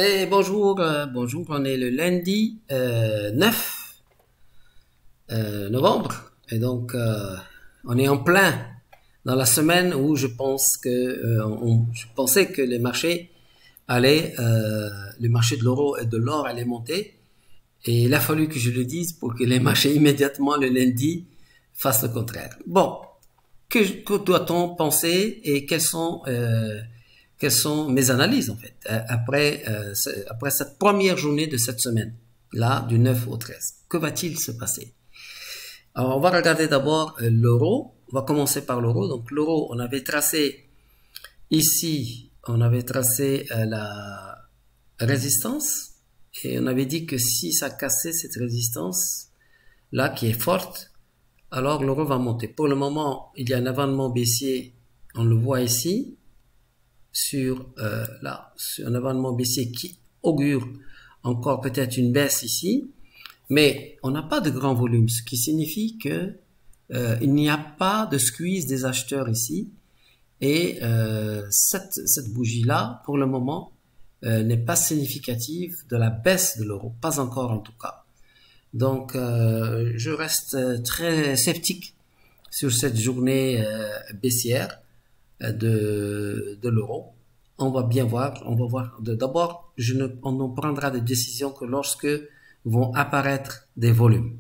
Et bonjour, bonjour, on est le lundi 9 novembre et donc on est en plein dans la semaine où je pense que je pensais que les marchés allaient, le marché de l'euro et de l'or allait monter et il a fallu que je le dise pour que les marchés immédiatement le lundi fassent le contraire. Bon, que doit-on penser et quelles sont mes analyses en fait après cette première journée de cette semaine là du 9 au 13. Que va-t-il se passer? Alors on va regarder d'abord l'euro. On va commencer par l'euro. Donc l'euro, on avait tracé ici, on avait tracé la résistance et on avait dit que si ça cassait cette résistance là qui est forte, alors l'euro va monter. Pour le moment, il y a un avènement baissier, on le voit ici, sur un avènement baissier qui augure encore peut-être une baisse ici, mais on n'a pas de grand volume, ce qui signifie que il n'y a pas de squeeze des acheteurs ici, et cette bougie-là, pour le moment, n'est pas significative de la baisse de l'euro, pas encore en tout cas. Donc, je reste très sceptique sur cette journée baissière de l'euro. On va bien voir, on va voir. D'abord, on ne prendra des décisions que lorsque vont apparaître des volumes.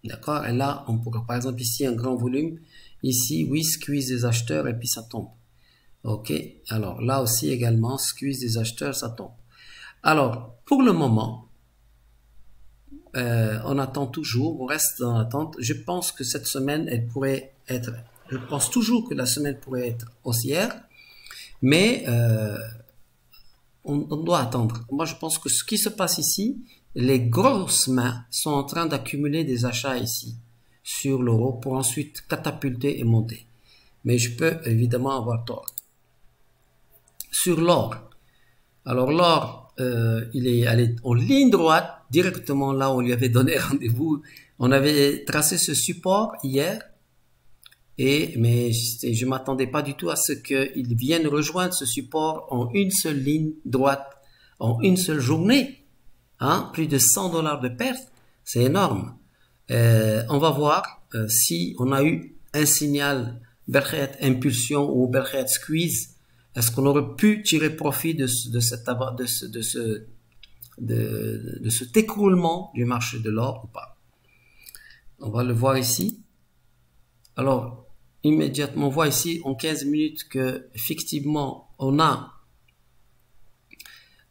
D'accord? Et là, on pourra, par exemple, ici, un grand volume. Ici, oui, squeeze des acheteurs et puis ça tombe. Ok? Alors, là aussi également, squeeze des acheteurs, ça tombe. Alors, pour le moment, on attend toujours, on reste dans l'attente. Je pense que cette semaine, elle pourrait être, je pense toujours que la semaine pourrait être haussière, mais on doit attendre. Moi, je pense que ce qui se passe ici, les grosses mains sont en train d'accumuler des achats ici sur l'euro pour ensuite catapulter et monter. Mais je peux évidemment avoir tort. Sur l'or, alors l'or, il est allé en ligne droite directement là où on lui avait donné rendez-vous. On avait tracé ce support hier, mais je m'attendais pas du tout à ce qu'il vienne rejoindre ce support en une seule ligne droite, en une seule journée. Hein, plus de 100 $ de perte, c'est énorme. On va voir si on a eu un signal Berkhet impulsion ou Berkhet squeeze. Est-ce qu'on aurait pu tirer profit de cet écroulement du marché de l'or ou pas? On va le voir ici. Alors, immédiatement, on voit ici en 15 minutes que effectivement, on a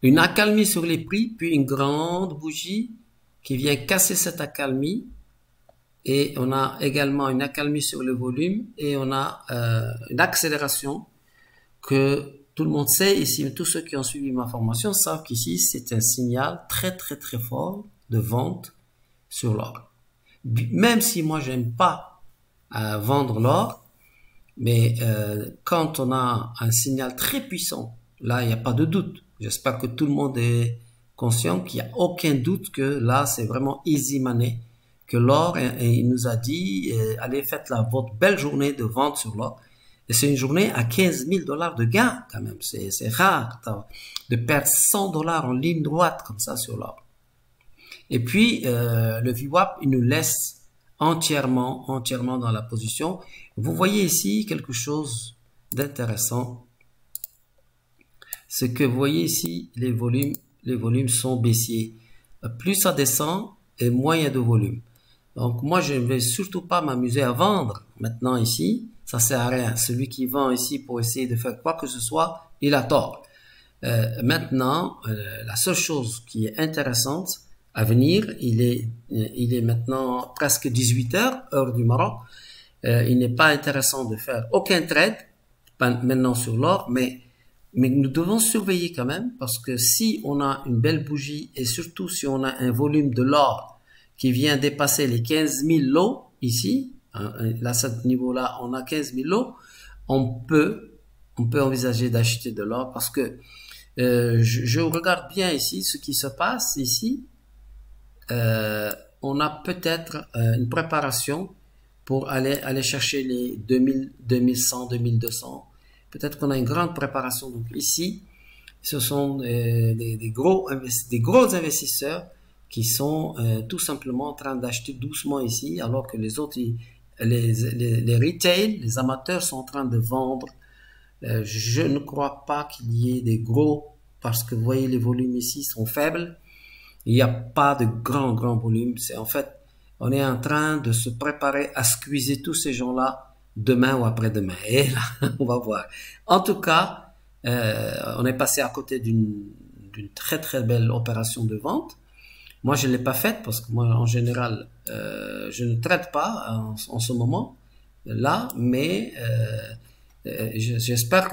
une accalmie sur les prix, puis une grande bougie qui vient casser cette accalmie. Et on a également une accalmie sur le volume et on a une accélération que tout le monde sait ici, tous ceux qui ont suivi ma formation savent qu'ici c'est un signal très très très fort de vente sur l'or. Même si moi j'aime pas vendre l'or, mais quand on a un signal très puissant, là il n'y a pas de doute. J'espère que tout le monde est conscient qu'il n'y a aucun doute que là c'est vraiment easy money, que l'or, il nous a dit allez faites votre belle journée de vente sur l'or. Et c'est une journée à 15 000 $ de gain quand même. C'est rare de perdre 100 $ en ligne droite comme ça sur l'or. Et puis le VWAP, il nous laisse entièrement dans la position. Vous voyez ici quelque chose d'intéressant. C'est que vous voyez ici les volumes sont baissiers. Plus ça descend et moins il y a de volume. Donc moi je ne vais surtout pas m'amuser à vendre maintenant ici. Ça sert à rien. Celui qui vend ici pour essayer de faire quoi que ce soit, il a tort. Maintenant, la seule chose qui est intéressante à venir, il est maintenant presque 18 h, heure du Maroc. Il n'est pas intéressant de faire aucun trade maintenant sur l'or, mais nous devons surveiller quand même parce que si on a une belle bougie et surtout si on a un volume de l'or qui vient dépasser les 15 000 lots ici, là, à ce niveau-là, on a 15 000 lots, on peut envisager d'acheter de l'or parce que je regarde bien ici ce qui se passe ici. On a peut-être une préparation pour aller chercher les 2000, 2100, 2200. Peut-être qu'on a une grande préparation. Donc ici, ce sont des gros investisseurs qui sont tout simplement en train d'acheter doucement ici, alors que les autres, les retail, les amateurs sont en train de vendre. Je ne crois pas qu'il y ait des gros, parce que vous voyez les volumes ici sont faibles. Il n'y a pas de grands volumes. C'est en fait, on est en train de se préparer à squeezer tous ces gens-là demain ou après-demain. Et là, on va voir. En tout cas, on est passé à côté d'une très belle opération de vente. Moi, je ne l'ai pas faite parce que moi, en général, je ne traite pas en ce moment là, mais j'espère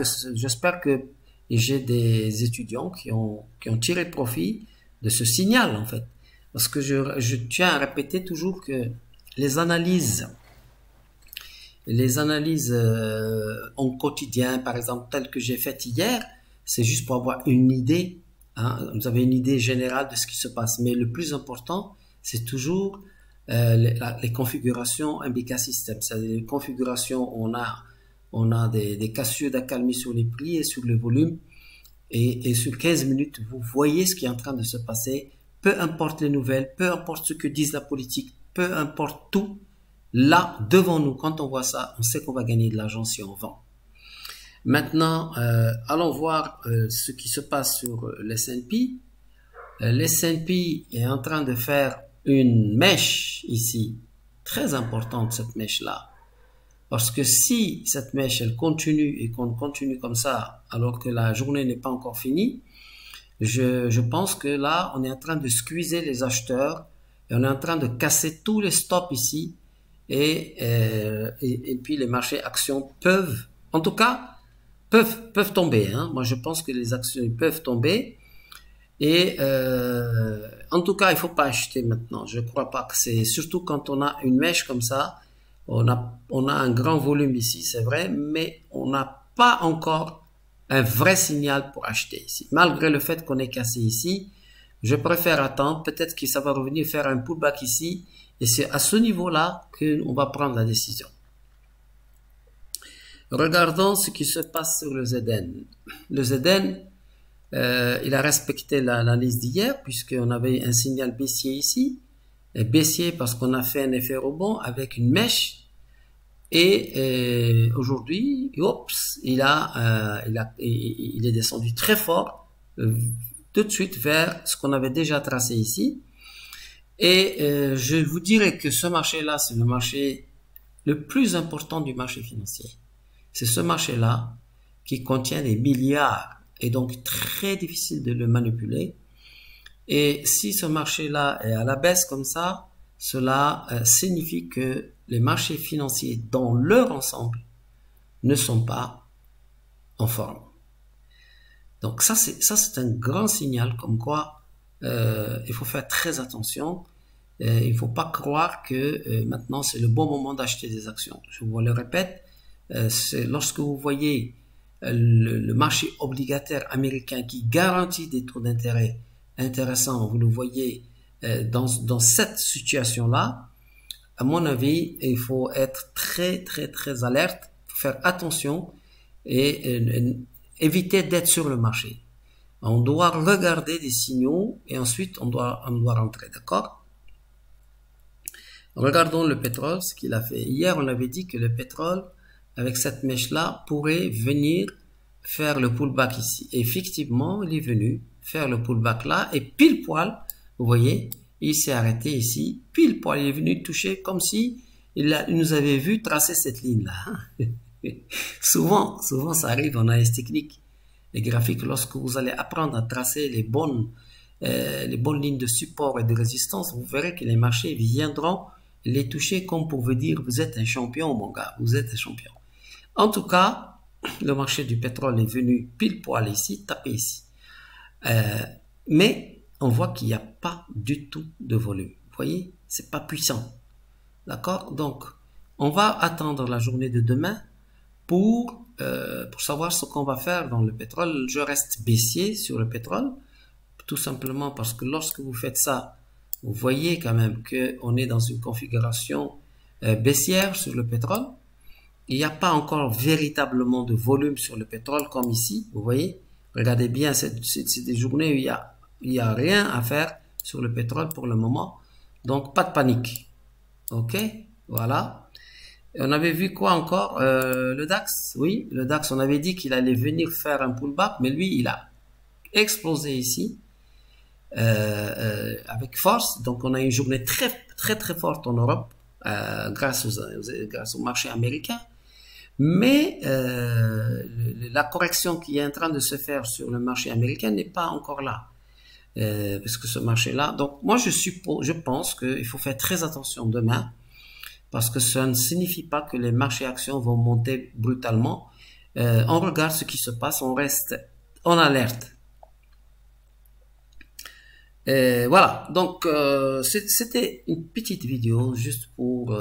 que j'ai des étudiants qui ont tiré profit de ce signal en fait, parce que je tiens à répéter toujours que les analyses en quotidien, par exemple, telles que j'ai faites hier, c'est juste pour avoir une idée. Hein, vous avez une idée générale de ce qui se passe, mais le plus important, c'est toujours les configurations MBK System. C'est-à-dire les configurations, on a des cassures d'accalmie sur les prix et sur le volume, et sur 15 minutes, vous voyez ce qui est en train de se passer, peu importe les nouvelles, peu importe ce que disent la politique, peu importe tout, là, devant nous, quand on voit ça, on sait qu'on va gagner de l'argent si on vend. Maintenant, allons voir ce qui se passe sur l'S&P. L'S&P est en train de faire une mèche ici, très importante cette mèche-là. Parce que si cette mèche, elle continue et qu'on continue comme ça, alors que la journée n'est pas encore finie, je pense que là, on est en train de squeezer les acheteurs et on est en train de casser tous les stops ici et puis les marchés actions peuvent, en tout cas, peuvent tomber. Hein. Moi, je pense que les actions peuvent tomber. Et en tout cas, il faut pas acheter maintenant. Je crois pas que c'est, surtout quand on a une mèche comme ça, on a un grand volume ici, c'est vrai, mais on n'a pas encore un vrai signal pour acheter ici. Malgré le fait qu'on est cassé ici, je préfère attendre. Peut-être que ça va revenir faire un pullback ici, et c'est à ce niveau-là qu'on va prendre la décision. Regardons ce qui se passe sur le ZN. Le ZN, il a respecté l'analyse d'hier, puisqu'on avait un signal baissier ici. Et baissier parce qu'on a fait un effet rebond avec une mèche. Et aujourd'hui, oups, il est descendu très fort, tout de suite vers ce qu'on avait déjà tracé ici. Et je vous dirais que ce marché-là, c'est le marché le plus important du marché financier. C'est ce marché-là qui contient des milliards et donc très difficile de le manipuler. Et si ce marché-là est à la baisse comme ça, cela signifie que les marchés financiers dans leur ensemble ne sont pas en forme. Donc ça c'est un grand signal comme quoi il faut faire très attention. Il ne faut pas croire que maintenant c'est le bon moment d'acheter des actions. Je vous le répète, c'est lorsque vous voyez le marché obligataire américain qui garantit des taux d'intérêt intéressants, vous le voyez dans cette situation-là, à mon avis, il faut être très alerte, faire attention et éviter d'être sur le marché. On doit regarder des signaux et ensuite on doit rentrer, d'accord? Regardons le pétrole, ce qu'il a fait. Hier, on avait dit que le pétrole, avec cette mèche-là, pourrait venir faire le pullback ici. Et effectivement, il est venu faire le pullback là et pile poil, vous voyez, il s'est arrêté ici, pile poil, il est venu toucher comme si il nous avait vu tracer cette ligne-là. souvent, ça arrive en analyse technique et graphique. Lorsque vous allez apprendre à tracer les bonnes lignes de support et de résistance, vous verrez que les marchés viendront les toucher comme pour vous dire, vous êtes un champion, mon gars, vous êtes un champion. En tout cas, le marché du pétrole est venu pile poil ici, taper ici. Mais on voit qu'il n'y a pas du tout de volume. Vous voyez, c'est pas puissant. D'accord? Donc, on va attendre la journée de demain pour savoir ce qu'on va faire dans le pétrole. Je reste baissier sur le pétrole, tout simplement parce que lorsque vous faites ça, vous voyez quand même qu'on est dans une configuration baissière sur le pétrole. Il n'y a pas encore véritablement de volume sur le pétrole comme ici, vous voyez. Regardez bien, c'est des journées où il y a rien à faire sur le pétrole pour le moment. Donc, pas de panique. OK? Voilà. Et on avait vu quoi encore? Le DAX. Oui, le DAX, on avait dit qu'il allait venir faire un pullback, mais lui, il a explosé ici avec force. Donc, on a une journée très forte en Europe grâce au marché américain. Mais la correction qui est en train de se faire sur le marché américain n'est pas encore là. Parce que ce marché-là... Donc, moi, je pense qu'il faut faire très attention demain, parce que ça ne signifie pas que les marchés actions vont monter brutalement. On regarde ce qui se passe, on reste en alerte. Voilà, donc c'était une petite vidéo juste pour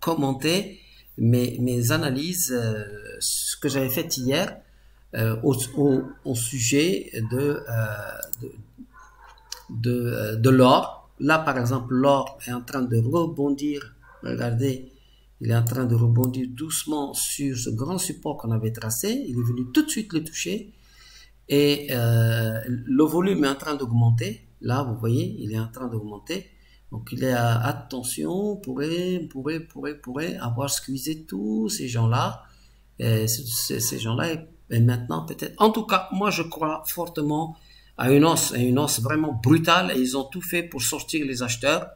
commenter mes analyses, ce que j'avais fait hier au sujet de l'or. Là, par exemple, l'or est en train de rebondir. Regardez, il est en train de rebondir doucement sur ce grand support qu'on avait tracé. Il est venu tout de suite le toucher. Et le volume est en train d'augmenter. Là, vous voyez, il est en train d'augmenter. Donc, il est à attention, pourrait avoir squeezé tous ces gens-là. Ces gens-là, et maintenant peut-être. En tout cas, moi, je crois fortement à une hausse vraiment brutale. Et ils ont tout fait pour sortir les acheteurs.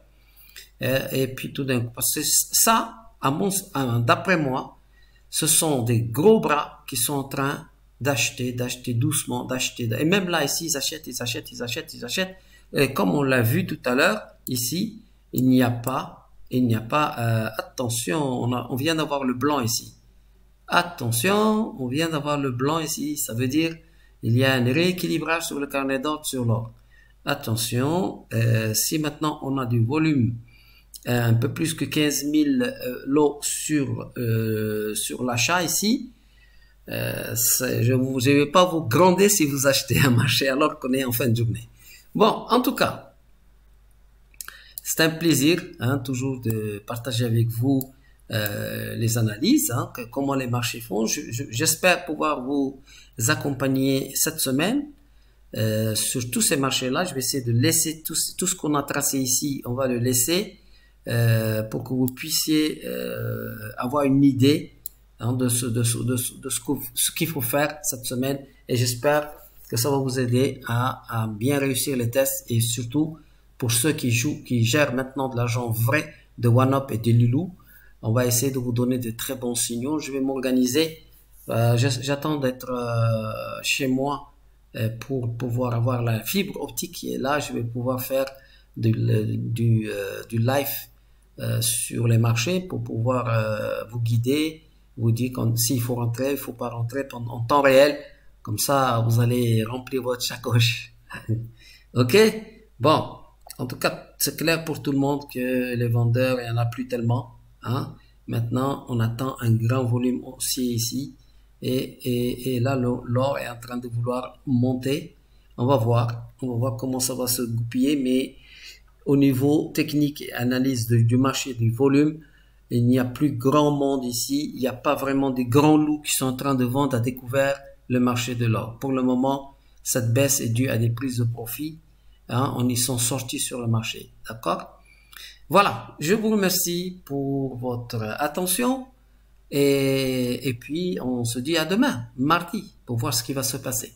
Et puis tout d'un coup, parce que ça, d'après moi, ce sont des gros bras qui sont en train d'acheter doucement, et même là, ici, ils achètent. Et comme on l'a vu tout à l'heure, ici, il n'y a pas, attention, on vient d'avoir le blanc ici. Attention, on vient d'avoir le blanc ici, ça veut dire, il y a un rééquilibrage sur le carnet d'ordre sur l'or. Attention, si maintenant on a du volume, un peu plus que 15 000 lots sur l'achat ici, je ne vais pas vous gronder si vous achetez un marché alors qu'on est en fin de journée. Bon, en tout cas, c'est un plaisir toujours de partager avec vous les analyses, comment les marchés font. J'espère pouvoir vous accompagner cette semaine sur tous ces marchés-là. Je vais essayer de laisser tout ce qu'on a tracé ici, on va le laisser pour que vous puissiez avoir une idée de ce qu'il faut faire cette semaine, et j'espère que ça va vous aider à bien réussir les tests, et surtout pour ceux qui gèrent maintenant de l'argent vrai de OneUp et de Lilou, on va essayer de vous donner de très bons signaux. Je vais m'organiser, j'attends d'être chez moi pour pouvoir avoir la fibre optique qui est là. Je vais pouvoir faire du live sur les marchés pour pouvoir vous guider, vous dire s'il faut rentrer, il faut pas rentrer en temps réel. Comme ça, vous allez remplir votre sacoche. OK? Bon, en tout cas, c'est clair pour tout le monde que les vendeurs, il n'y en a plus tellement. Maintenant, on attend un grand volume haussier ici. Et là, l'or est en train de vouloir monter. On va voir comment ça va se goupiller, mais au niveau technique et analyse du marché du volume, il n'y a plus grand monde ici. Il n'y a pas vraiment des grands loups qui sont en train de vendre à découvert le marché de l'or. Pour le moment, cette baisse est due à des prises de profit. On y sont sortis sur le marché. D'accord? Voilà. Je vous remercie pour votre attention. Et puis, on se dit à demain, mardi, pour voir ce qui va se passer.